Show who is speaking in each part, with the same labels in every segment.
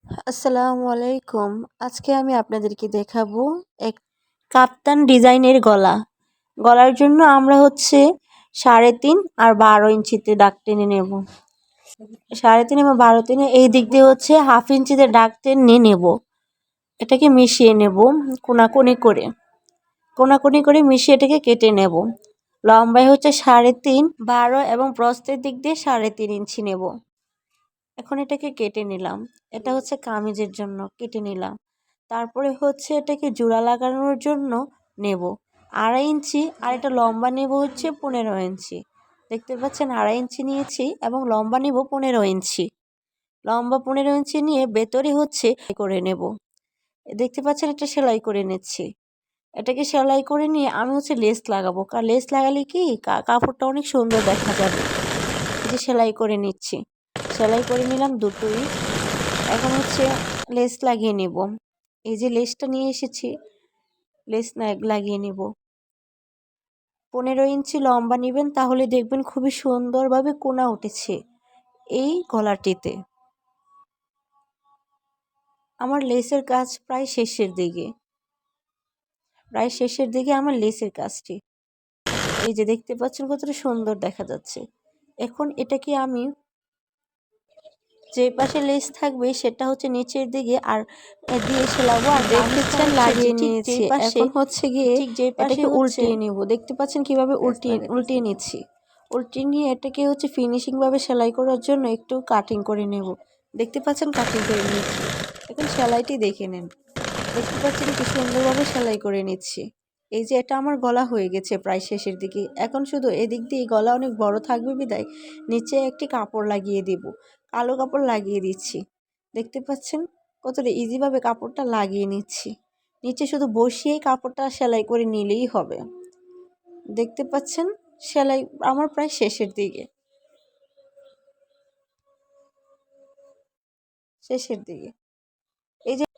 Speaker 1: আসসালামু আলাইকুম। আজকে আমি আপনাদেরকে দেখাবো এক কাপ্তান ডিজাইনের গলা। গলার জন্য আমরা 3.5 আর 12 ইঞ্চিতে দাগ টেনে নেব। 3.5 এবং 12 টেনে এই দিক দিয়ে 1/2 ইঞ্চিতে দাগ টেনে নেব। এটাকে মিশিয়ে নেব কোনাকুনি করে। কোনাকুনি করে মিশিয়ে এটাকে কেটে নেব। লম্বায় 3.5, 12 এবং প্রস্থের দিক দিয়ে 3.5 ইঞ্চি নেব। এখন এটাকে কেটে নিলাম। এটা কামিজের জন্য কেটে নিলাম। তারপরে এটাকে জোড়া লাগানোর জন্য নেব 2.5 ইঞ্চি, আর এটা লম্বা নেব 15 ইঞ্চি। দেখতে পাচ্ছেন 2.5 ইঞ্চি নিয়েছি এবং লম্বা নেব 15 ইঞ্চি। লম্বা 15 ইঞ্চি নিয়ে ভেতরে করে নেব। দেখতে পাচ্ছেন এটা সেলাই করে নিচ্ছি। এটাকে সেলাই করে নিয়ে আমি লেস লাগাবো। লেস লাগালে কি কাপড়টা অনেক সুন্দর দেখা যাবে। যে সেলাই করে নিচ্ছি। সেলাই করে নিলাম দুটোই। এখন লেস লাগিয়ে নেব। এই যে লেসটা নিয়ে এসেছি, লেস লাগিয়ে নেব। 15 ইঞ্চি লম্বা নেবেন, তাহলে দেখবেন খুবই সুন্দরভাবে কোনা উঠেছে এই গলাটিতে। আমার লেসের কাজ প্রায় শেষের দিকে। আমার লেসের কাজটি। এই যে দেখতে পাচ্ছেন কতটা সুন্দর দেখা যাচ্ছে। এখন এটাকে আমি যে পাশে লেস থাকবে সেটা নিচের দিকে আর দিয়ে সেলাবো। আর দেখতেছেন লাগিয়ে নিয়েছি। এখন গিয়ে ঠিক যে পাশে উল্টিয়ে নেব। দেখতে পাচ্ছেন কিভাবে উল্টিয়ে নিচ্ছি। উল্টিয়ে নিয়ে এটাকে ফিনিশিং ভাবে সেলাই করার জন্য একটু কাটিং করে নেব। দেখতে পাচ্ছেন কাটিং করে নিচ্ছি। এখন সেলাইটি দেখে নেন। দেখতে পাচ্ছেন কি সুন্দরভাবে সেলাই করে নিচ্ছি। এই যে এটা আমার গলা হয়ে গেছে প্রায় শেষের দিকে। এখন শুধু এদিক দিয়ে গলা অনেক বড় থাকবে বিদায় নিচে একটি কাপড় লাগিয়ে দেব। কালো কাপড় লাগিয়ে দিচ্ছি। দেখতে পাচ্ছেন কতটা ইজিভাবে কাপড়টা লাগিয়ে নিচ্ছি। নিচে শুধু বসিয়েই কাপড়টা সেলাই করে নিলেই হবে। দেখতে পাচ্ছেন সেলাই আমার প্রায় শেষের দিকে।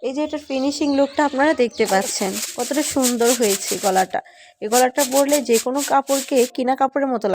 Speaker 1: এই যে এটার ফিনিশিং লুকটা আপনারা দেখতে পাচ্ছেন কতটা সুন্দর হয়েছে গলাটা। এই গলাটা পরলে যে কোনো কাপড়কে কিনা কাপড়ের মতো